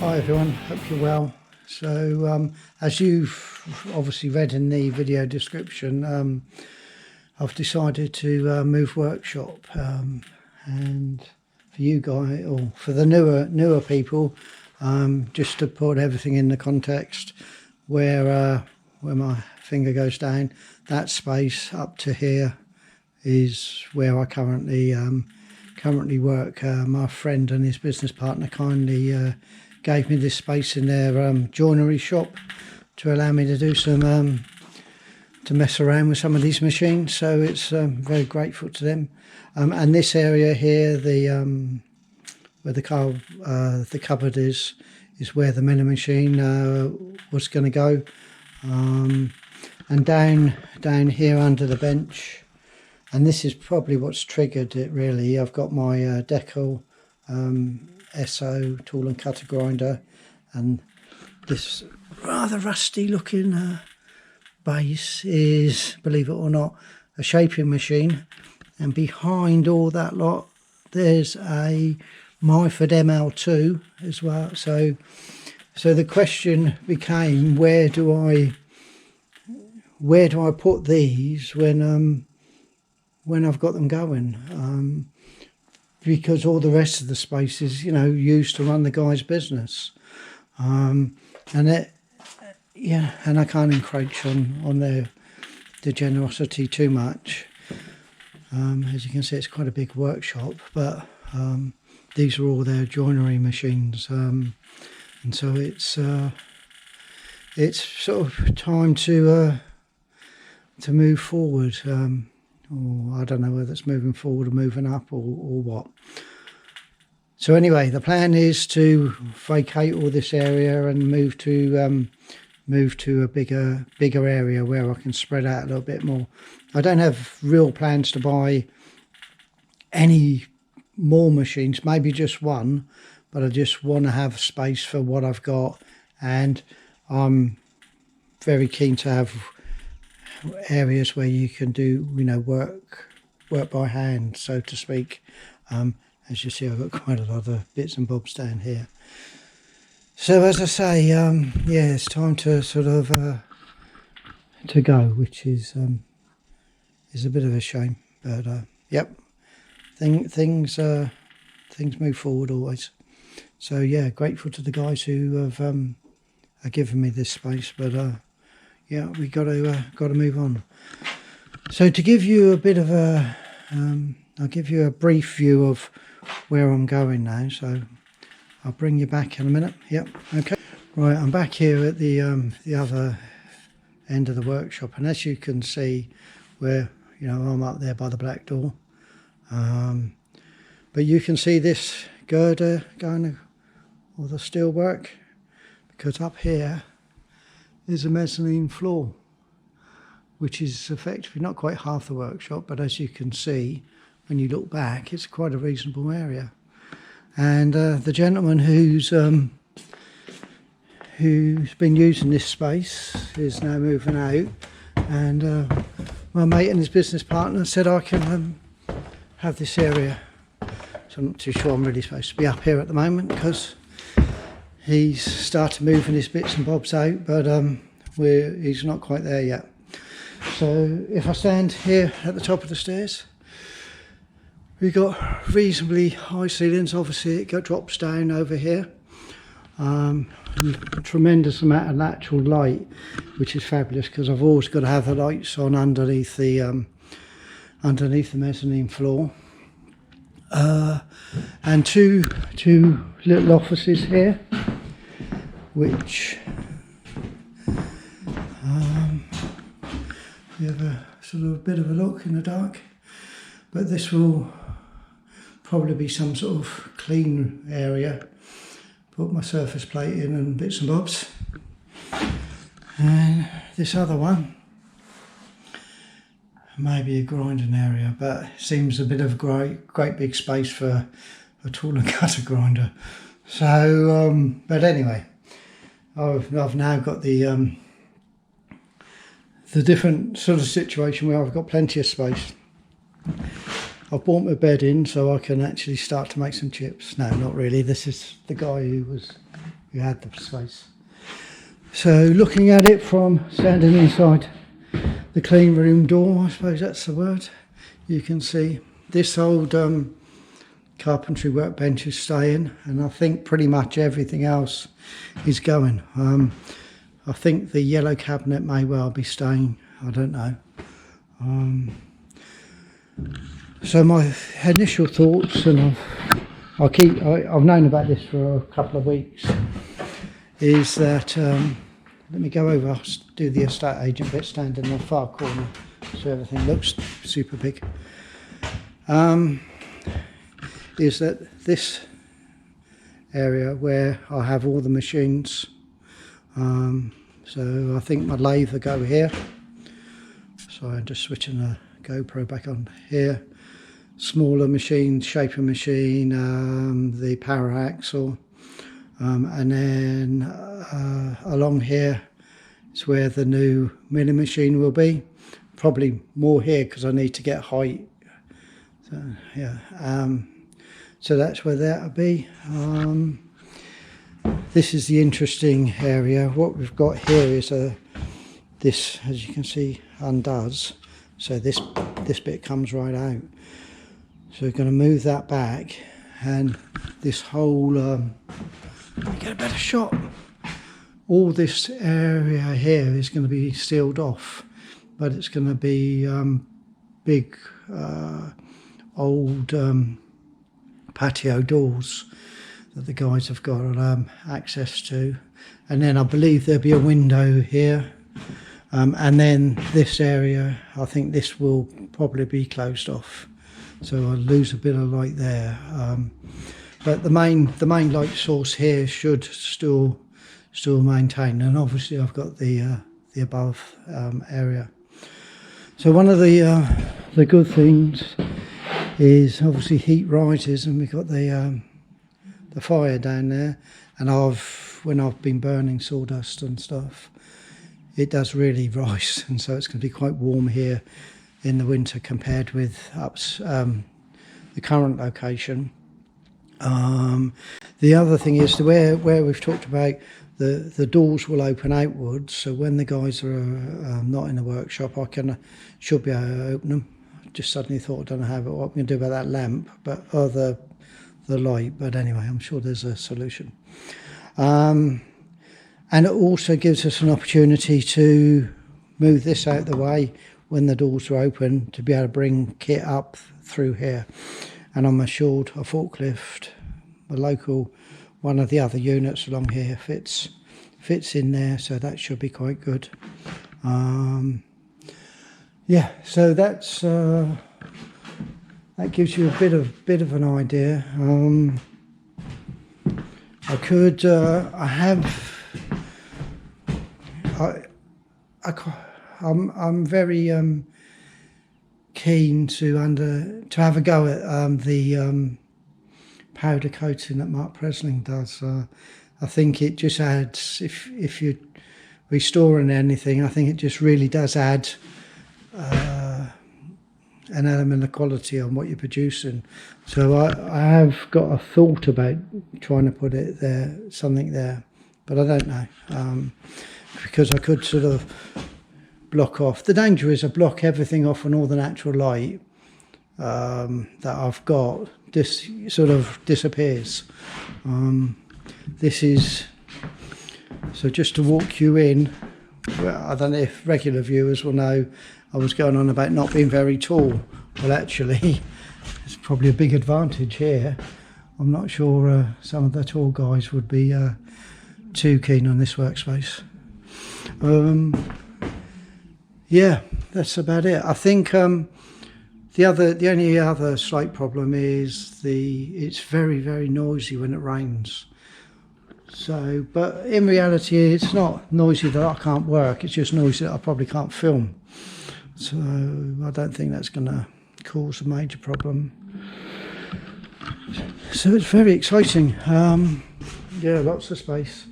Hi everyone, hope you're well. So as you've obviously read in the video description, I've decided to move workshop, and for you guys, or for the newer people, just to put everything in the context, where my finger goes down, that space up to here is where I currently work. My friend and his business partner kindly gave me this space in their joinery shop to allow me to do some to mess around with some of these machines. So it's very grateful to them. And this area here, where the cupboard is where the milling machine was going to go. And down here under the bench, and this is probably what's triggered it really, I've got my 𝗏𝗏𝗟𝗏𝗢 SO tool and cutter grinder, and this rather rusty looking base is, believe it or not, a shaping machine. And behind all that lot there's a 𝗏𝗧𝗜𝗢𝗔𝗔𝗡 as well. So the question became, where do I put these when I've got them going? Because all the rest of the space is, used to run the guy's business, and I can't encroach on their generosity too much. As you can see, it's quite a big workshop, but these are all their joinery machines, and so it's sort of time to move forward. Or I don't know whether it's moving forward or moving up or what. So anyway, the plan is to vacate all this area and move to a bigger area where I can spread out a little bit more. I don't have real plans to buy any more machines, maybe just one, but I just want to have space for what I've got, and I'm very keen to have areas where you can do work by hand, so to speak. As you see, I've got quite a lot of bits and bobs down here. So as I say, yeah, it's time to sort of to go, which is a bit of a shame, but yep, things move forward always. So yeah, grateful to the guys who have given me this space, but yeah, we got to move on. So to give you a bit of I'll give you a brief view of where I'm going now. So I'll bring you back in a minute. Yep, okay. Right, I'm back here at the other end of the workshop, and as you can see, where I'm up there by the black door. But you can see this girder going, or the steel work, because up here is a mezzanine floor, which is effectively not quite half the workshop, but as you can see when you look back, it's quite a reasonable area. And the gentleman who's been using this space is now moving out, and my mate and his business partner said I can have this area. So I'm not too sure I'm really supposed to be up here at the moment, because he's started moving his bits and bobs out, but he's not quite there yet. So if I stand here at the top of the stairs, we've got reasonably high ceilings. Obviously it drops down over here. A tremendous amount of natural light, which is fabulous, because I've always got to have the lights on underneath the mezzanine floor. And two little offices here, which we have a sort of a bit of a look in the dark, but this will probably be some sort of clean area. Put my surface plate in and bits and bobs. And this other one, maybe a grinding area, but it seems a bit of a great big space for a tool and cutter grinder. So but anyway, I've now got the different sort of situation where I've got plenty of space. I've brought my bed in so I can actually start to make some chips. No, not really. This is the guy who you had the space. So looking at it from standing inside the clean room door, I suppose that's the word, you can see this old carpentry workbench is staying, and I think pretty much everything else is going. I think the yellow cabinet may well be staying, I don't know. So my initial thoughts, and I've known about this for a couple of weeks, is that let me go over, I'll do the estate agent bit, stand in the far corner so everything looks super big. Is that this area where I have all the machines, so I think my lathe will go here. So I'm just switching the GoPro back on here. Smaller machine, shaper machine, the power axle, and then along here is where the new milling machine will be. Probably more here because I need to get height. So yeah, so that's where that'll be. This is the interesting area. What we've got here is this, as you can see, undoes. So this bit comes right out. So we're going to move that back, and this whole, let me get a better shot. All this area here is going to be sealed off, but it's going to be big old patio doors that the guys have got access to. And then I believe there'll be a window here. And then this area, I think this will probably be closed off. So I'll lose a bit of light there. But the main light source here should still maintain. And obviously I've got the above area. So one of the good things is obviously heat rises, and we've got the fire down there. And when I've been burning sawdust and stuff, it does really rise, and so it's going to be quite warm here in the winter compared with the current location. The other thing is where we've talked about the doors will open outwards, so when the guys are not in the workshop, I should be able to open them. I just suddenly thought, I don't know what I'm going to do about that lamp, or the light, but anyway, I'm sure there's a solution. And it also gives us an opportunity to move this out of the way when the doors are open, to be able to bring kit up through here. And I'm assured a forklift, a local, one of the other units along here fits in there, so that should be quite good. Yeah, so that's that gives you a bit of an idea. I'm very keen to have a go at the powder coating that 𝗫𝗡𝗅𝗔𝗔𝗡𝗥 does. I think it just adds, if you're restoring anything, I think it just really does add an element of quality on what you're producing. So I have got a thought about trying to put it there, something there, but I don't know, because I could sort of block off. The danger is I block everything off, and all the natural light that I've got this sort of disappears. This is, so just to walk you in, well, I don't know if regular viewers will know I was going on about not being very tall. Well, actually, it's probably a big advantage here. I'm not sure some of the tall guys would be too keen on this workspace. Yeah, that's about it. I think the only other slight problem is it's very, very noisy when it rains. So, but in reality, it's not noisy that I can't work. It's just noisy that I probably can't film. So I don't think that's going to cause a major problem. So it's very exciting. Yeah, lots of space.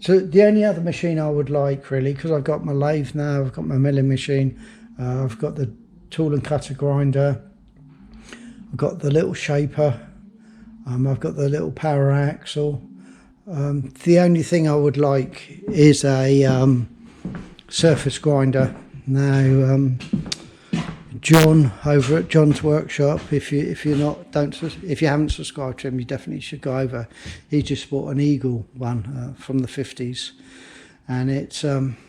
So the only other machine I would like, really, because I've got my lathe now, I've got my milling machine, I've got the tool and cutter grinder, I've got the little shaper, I've got the little power axle, The only thing I would like is a surface grinder. Now, John over at John's Workshop, if you haven't subscribed to him, you definitely should go over. He just bought an Eagle one from the 50s, and it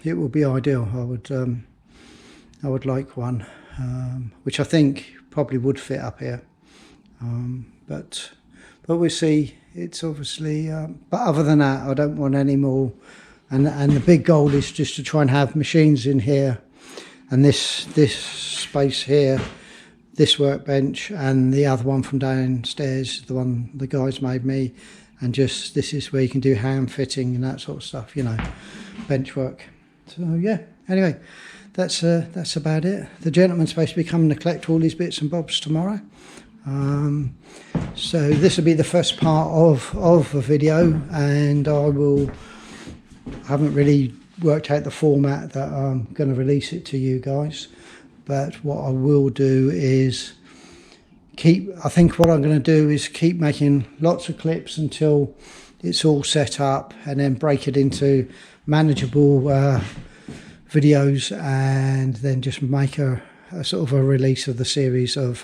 will be ideal. I would like one, which I think probably would fit up here, but we'll see. It's obviously, but other than that, I don't want any more. And the big goal is just to try and have machines in here, and this space here, this workbench, and the other one from downstairs, the one the guys made me, and just this is where you can do hand fitting and that sort of stuff, you know, bench work. So yeah, anyway, that's about it. The gentleman's supposed to be coming to collect all these bits and bobs tomorrow. So this will be the first part of the video, and I haven't really worked out the format that I'm going to release it to you guys, but what I will do is I think what I'm going to do is keep making lots of clips until it's all set up, and then break it into manageable videos, and then just make a sort of a release of the series of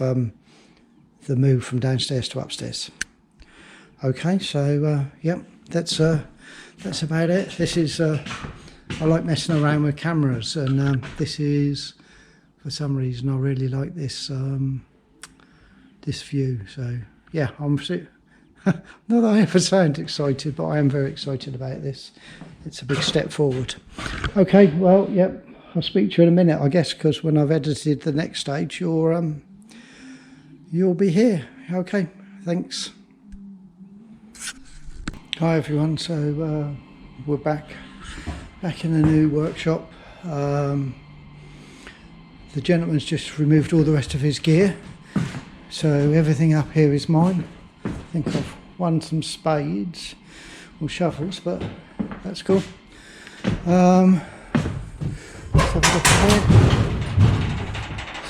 the move from downstairs to upstairs. Okay, so yep, that's about it. This is I like messing around with cameras, and this is, for some reason, I really like this this view. So yeah, not that I ever sound excited, but I am very excited about this. It's a big step forward. Okay, well, yep, I'll speak to you in a minute, I guess, because when I've edited the next stage, you'll be here. Okay, thanks. Hi everyone, so we're back in the new workshop. The gentleman's just removed all the rest of his gear, so everything up here is mine. I think I've won some spades or shovels, but that's cool. Let's have a look at it.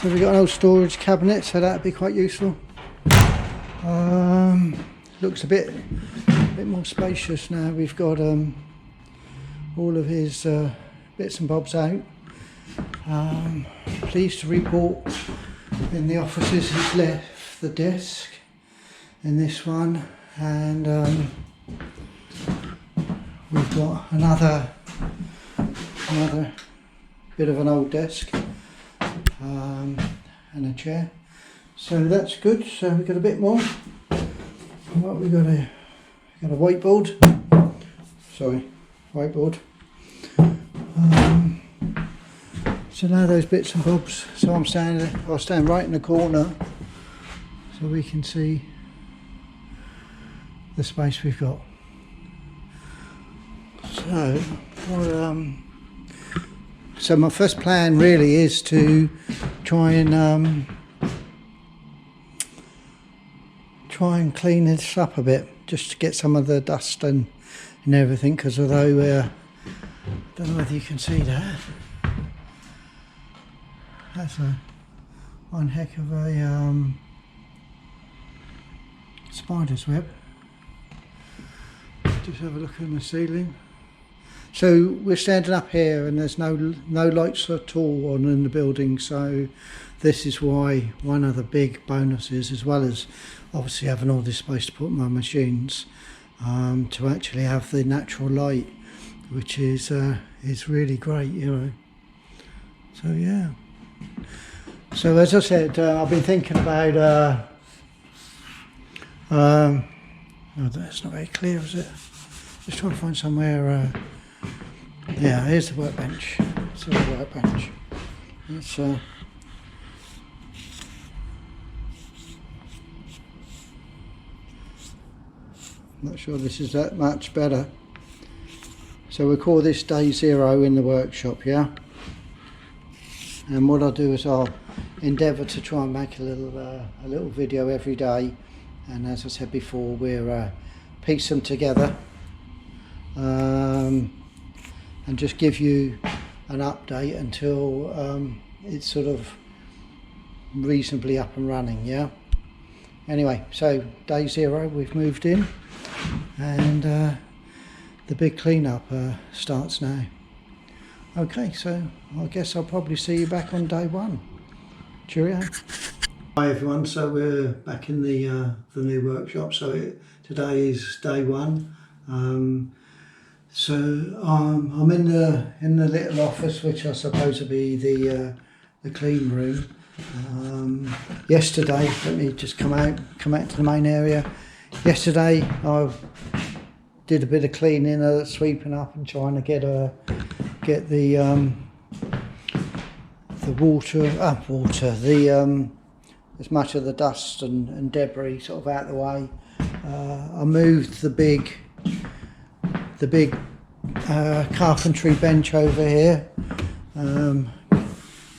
So we've got an old storage cabinet, so that'd be quite useful. Looks a bit more spacious now. We've got all of his bits and bobs out. Pleased to report in the offices he's left the desk in this one, and we've got another bit of an old desk and a chair, so that's good. So we've got a bit more. What we got here? Got a whiteboard. So now those bits and bobs. So I'll stand right in the corner so we can see the space we've got. So my first plan really is to try and clean this up a bit, just to get some of the dust and everything, because although I don't know whether you can see that, that's one heck of a spider's web. Just have a look in the ceiling. So we're standing up here and there's no lights at all on in the building, so this is why one of the big bonuses, as well as obviously having all this space to put my machines, to actually have the natural light, which is really great, you know. So yeah. So as I said, I've been thinking about no, that's not very clear, is it? Just trying to find somewhere. Yeah, here's the workbench. It's a workbench. It's not sure this is that much better. So we'll call this day 0 in the workshop, yeah? And what I'll do is I'll endeavour to try and make a little video every day, and as I said before, we'll piece them together and just give you an update until it's sort of reasonably up and running, yeah? Anyway, so day 0, we've moved in, and the big cleanup starts now. Okay, so I guess I'll probably see you back on day one. Cheerio. Hi everyone, so we're back in the new workshop. So today is day one. So I'm in the little office, which I suppose will be the clean room. Yesterday, let me just come out to the main area. Yesterday I did a bit of cleaning, sweeping up and trying to get the water, as much of the dust and debris sort of out of the way. I moved the big carpentry bench over here.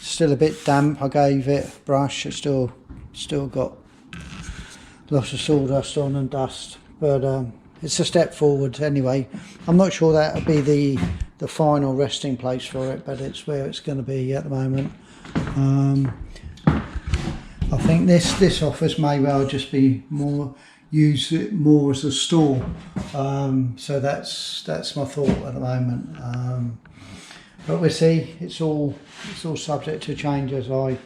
Still a bit damp. I gave it a brush. It's still got lots of sawdust on and dust, but it's a step forward anyway. I'm not sure that'll be the final resting place for it, but it's where it's going to be at the moment. I think this office may well just be use it more as a store. So that's my thought at the moment. But we'll see. It's all subject to change as I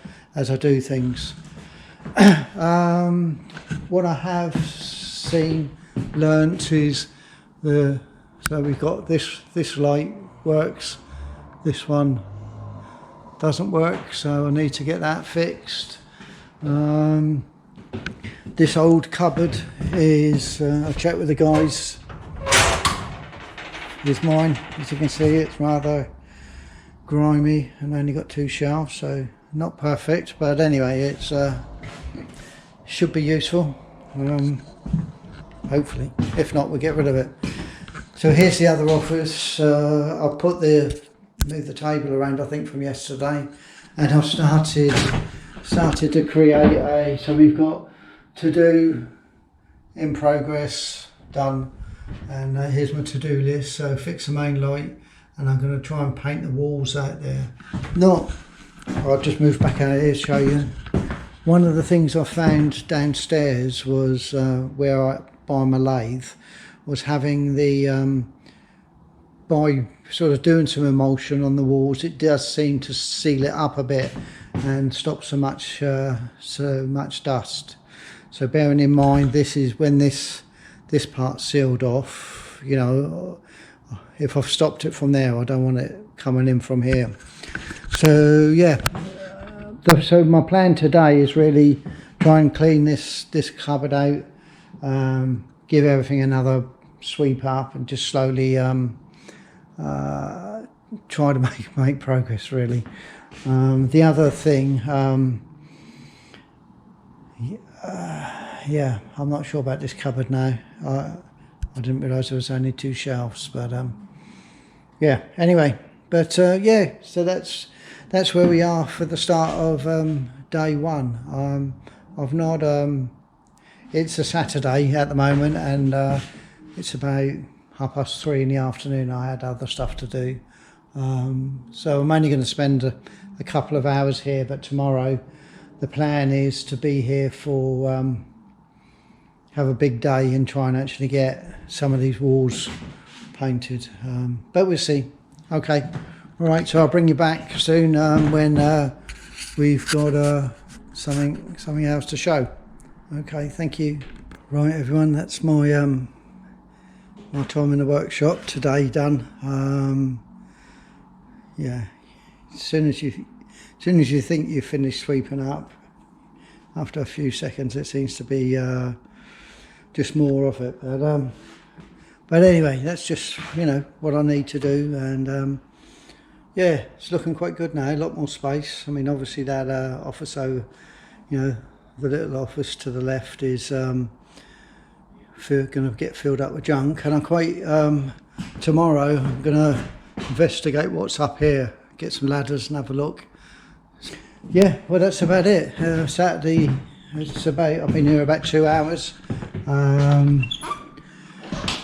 do things. What I have learnt is so we've got this light works, this one doesn't work, so I need to get that fixed. This old cupboard is, I checked with the guys, is mine. As you can see, it's rather grimy and only got 2 shelves, so not perfect, but anyway, it's should be useful, hopefully. If not, we'll get rid of it. So here's the other office. I've moved the table around, I think, from yesterday, and I've started to create so we've got to do in progress done, and here's my to-do list. So fix the main light, and I'm going to try and paint the walls out there. I'll just move back out here to show you. One of the things I found downstairs was by my lathe was having by sort of doing some emulsion on the walls, it does seem to seal it up a bit and stop so much dust. So bearing in mind, this is when this part's sealed off, you know, if I've stopped it from there, I don't want it coming in from here. So yeah, so my plan today is really try and clean this cupboard out, give everything another sweep up, and just slowly try to make progress really. The other thing, yeah, I'm not sure about this cupboard now. I didn't realise there was only 2 shelves, but yeah, anyway, but yeah, so that's where we are for the start of day one. I've not it's a Saturday at the moment, and it's about 3:30 in the afternoon. I had other stuff to do, so I'm only going to spend a couple of hours here, but tomorrow the plan is to be here for have a big day and try and actually get some of these walls painted, but we'll see. Okay, all right, so I'll bring you back soon when we've got something else to show. Okay, thank you. Right everyone, that's my my time in the workshop today done. Yeah, as soon as you think you've finished sweeping up, after a few seconds it seems to be just more of it. But anyway, that's just, you know, what I need to do, and yeah, it's looking quite good now. A lot more space. I mean, obviously that office, so you know, the little office to the left is going to get filled up with junk, and I'm quite tomorrow I'm going to investigate what's up here, get some ladders and have a look. Yeah, well, that's about it. Saturday, I've been here about 2 hours.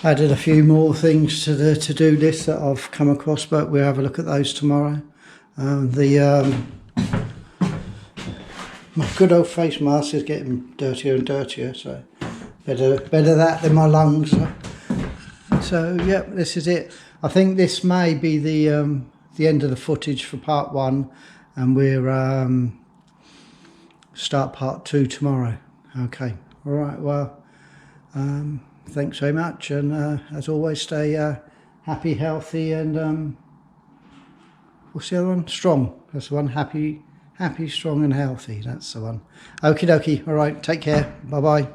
Added a few more things to the to-do list that I've come across, but we'll have a look at those tomorrow. My good old face mask is getting dirtier and dirtier, so better that than my lungs. So yeah, this is it. I think this may be the end of the footage for part 1, and we're start part 2 tomorrow. Okay, all right, well, thanks very much, and as always, stay happy, healthy, and what's the other one? Strong. That's the one. Happy, strong and healthy. That's the one. Okie dokie. All right, take care. Bye bye.